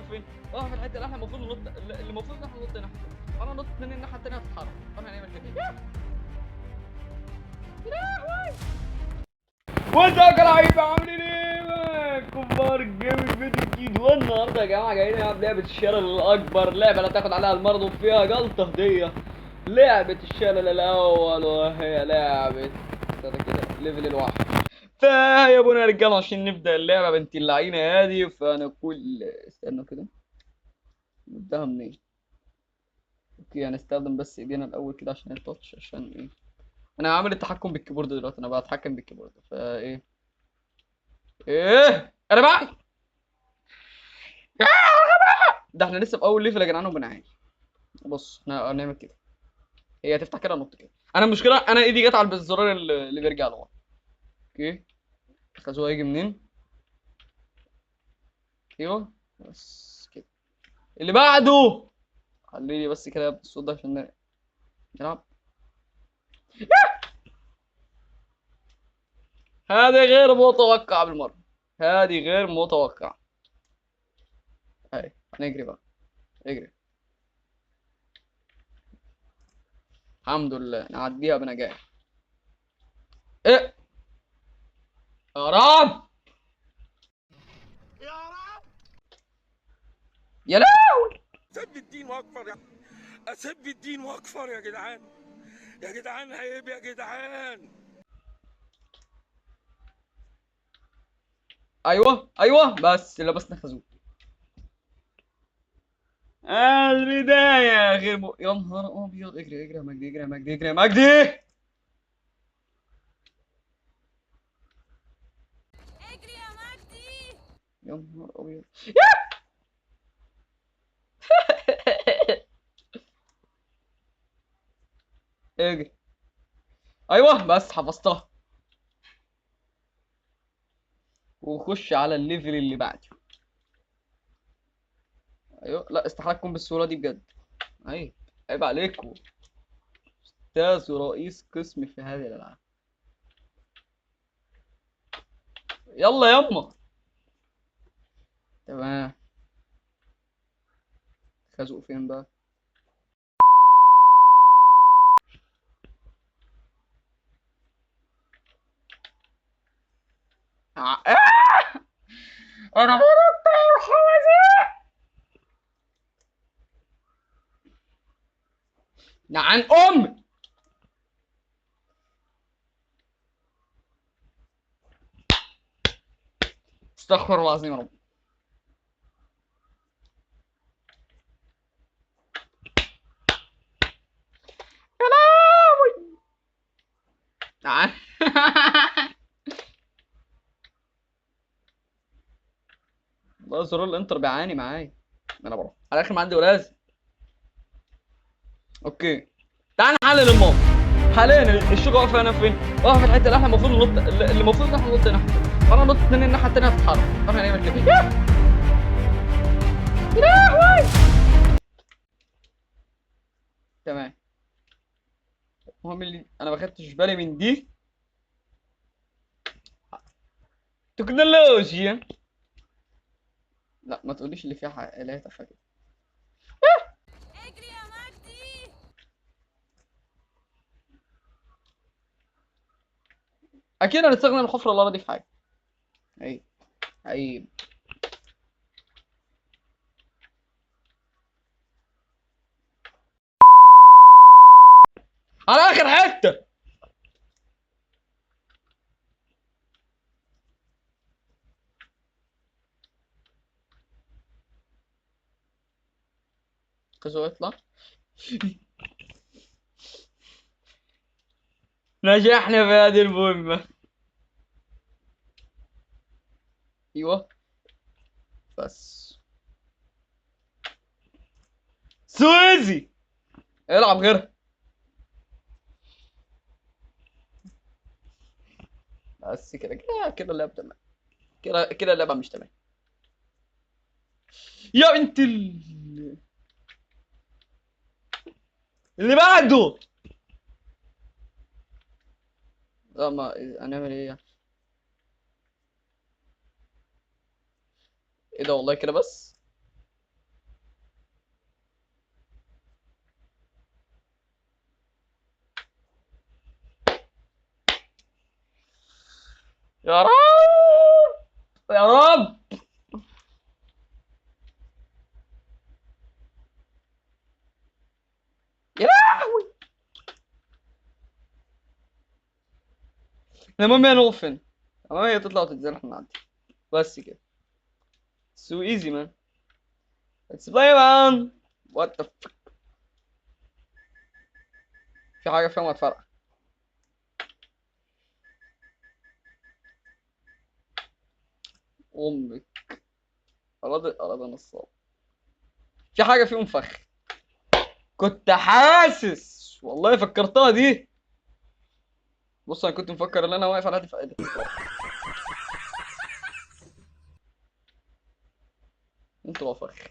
فين؟ اه في الحته اللي احنا المفروض ننط، اللي المفروض ان احنا ننط ناحيه، انا نط من الناحيه التانيه هتتحرك، فانا هنعمل كده. وازيك يا لعيبه عاملين ايه؟ كبار الجيم فيديو جديد، والنهارده يا جماعه جايين نلعب لعبه الشلل الاكبر، لعبه لا تاخد عليها المرض وفيها جلطه هديه. لعبه الشلل الاول وهي لعبه كده ليفل الواحد. فيا ابونا يا رجاله عشان نبدا اللعبه بنت اللعينه هادي، فنقول استنوا كده نبداها منين؟ اوكي هنستخدم بس ايدينا الاول كده عشان التاتش، عشان ايه؟ انا عامل التحكم بالكيبورد دلوقتي، انا بتحكم بالكيبورد فايه. ايه انا بقى ده احنا لسه في اول ليفل يا جدعان وبنعاني. بص احنا هنعمل كده، هي هتفتح كده نط كده. انا المشكله انا ايدي جت على الزرار اللي بيرجع لورا. اوكي الخازوق هيجي منين؟ ايوه بس كده. اللي بعده خليني بس كده بالصوت ده عشان نلعب. هذه غير متوقع بالمره، هذه غير متوقع. هاي هنجري بقى، اجري. الحمد لله نعديها بنجاح. ايه يا رب يا رب يا لا. اسب الدين واكفر اسب الدين واكفر يا جدعان، يا جدعان عيب يا جدعان. ايوه ايوه بس لبسنا خازوق. البداية غير يا نهار ابيض، اجري اجري يا مجدي، اجري يا مجدي، اجري يا مجدي. اجري يا مجدي. يا نهار ابيض. اجري. ايوه بس حفظتها. وخش على الليفل اللي بعده. ايوه لا استحاله تكون بالسهوله دي بجد. عيب، عيب عليكم. استاذ ورئيس قسم في هذه الالعاب. يلا يما. تمام. خازوق فين بقى؟ انا بنط يا حوازي. عن ام. استغفر الله العظيم يا رب. يا لهوي. تعال. والله زرار الانتر بيعاني معايا. انا بروح على الاخر ما عندي ولازم. اوكي تعال نحلل الموقف. حاليا الشوكه واقفه هنا فين؟ واقفه في الحته اللي احنا المفروض ننط، اللي المفروض ان احنا ننط هنا، فانا نط من الناحيه التانيه هتتحرك، فاحنا هنعمل كده. يا لهوي. تمام. المهم اللي انا ما خدتش بالي من دي تكنولوجيا. لا ما تقوليش اللي فيها اللي هي تفاجئ. اجري يا مجدي. اكيد هنستخدم الحفره اللي دي في حاجه. عيب عيب. على اخر حته. كذا يطلع. نجحنا في هذه المهمه. ايوه بس سويزي العب غيرها. بس كده كده كده اللعبه تمام. كده كده اللعبه مش تمام. يا بنت اللي بعده. لا ما هنعمل ايه يعني؟ ايه ده والله كده بس. يا رب يا رب. يا لهوي. المهم هي نوفن. المهم هي تطلع وتتزنق من عندي. بس كده. So easy man. Let's play man. What the fuck. في حاجة فيها ما تفرق. أمك. أراد نصاب. في حاجة فيهم فخ. كنت حاسس والله فكرتها دي. بص انا كنت مفكر ان انا واقف على هاتف ايدي. انت وفخ.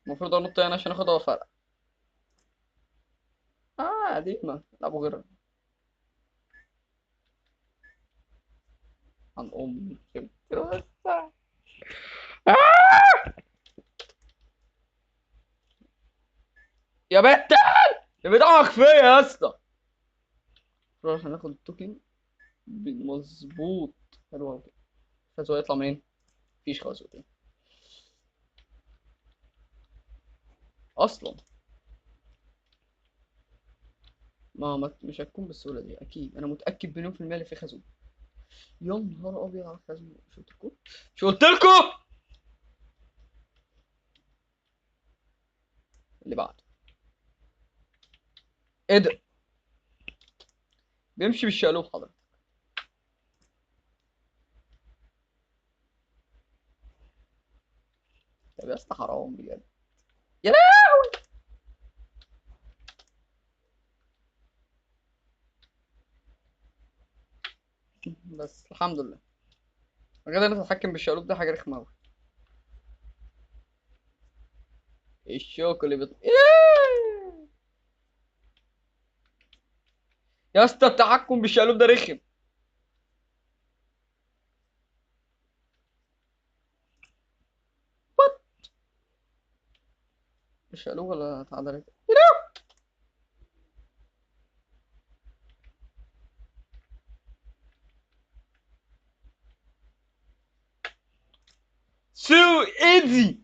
المفروض انط هنا عشان اخدها وفرق. قديمة لعبوا غيرها. عن امي يا بت. يا بتاعك فيا يا اسطى. نروح هناخد التوكن مظبوط. حلو قوي. خازوق يطلع منين؟ مفيش خازوق اصلا. مش هتكون بالسهوله دي اكيد. انا متاكد مليون في المية اللي في خازوق. يا نهار ابيض على الخازوق. شو قلت لكم اللي بعده. ايه ده؟ بيمشي بالشقلوب حضرتك. طب يا اسطى حرام بجد. يا لهوي. بس الحمد لله. بجد انا اتحكم بالشقلوب ده حاجه رخمه قوي. الشوك اللي يا اسطى التحكم بالشقلوب ده رخم. الشقلوب ولا اتعدلت؟ سو ايزي.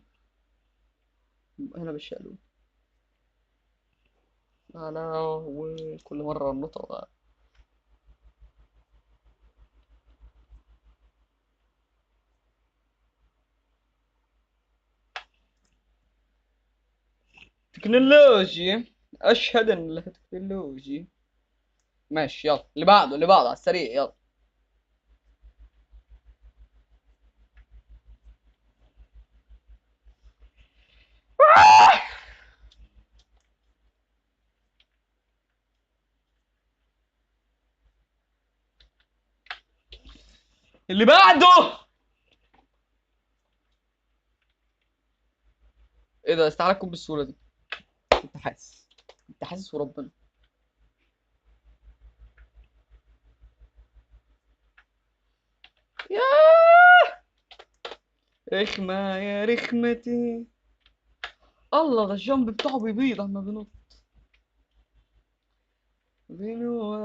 هنا بالشقلوب. لا لا. وكل مره النطق. تكنولوجي. اشهد ان لها تكنولوجي. ماشي يلا اللي بعده على السريع يلا. اللي بعده. ايه ده؟ استحاله تكون بالسهوله دي. كنت حاسس وربنا. ياه. رخمة يا رخمتي. الله ده الجنب بتاعه بيبيض اما بينط. بينو.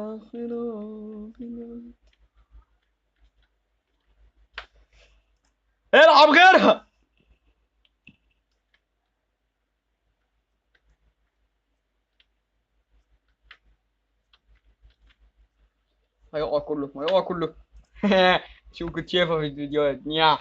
العب غيرها. هيقع كله. شو كنت شايفها في الفيديوهات نيا.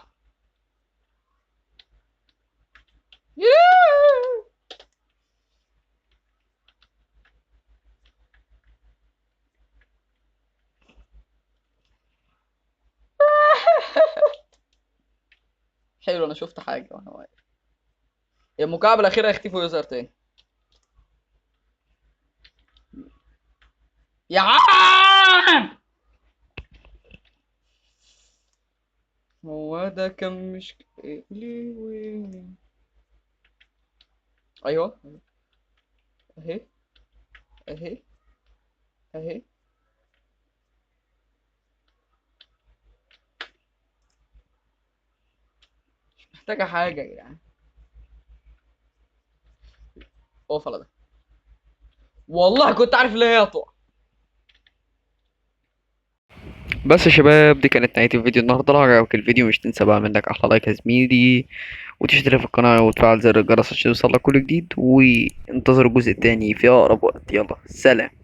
حلو انا شفت حاجة وانا واقف. هي المكعب الاخير هيختفي ويظهر تاني. يا عم. هو ده كان مش ليه وين. ايوه. اهي اهي اهي. محتاجة حاجة يا جدعان. اقف على ده. والله كنت عارف اللي هي هتقع. بس يا شباب، دي كانت نهاية الفيديو النهارده. لو عجبك الفيديو مش تنسى بقى منك احلى لايك يا زميلي، وتشترك في القناة وتفعل زر الجرس عشان يوصلك كل جديد، وانتظر الجزء التاني في اقرب وقت. يلا سلام.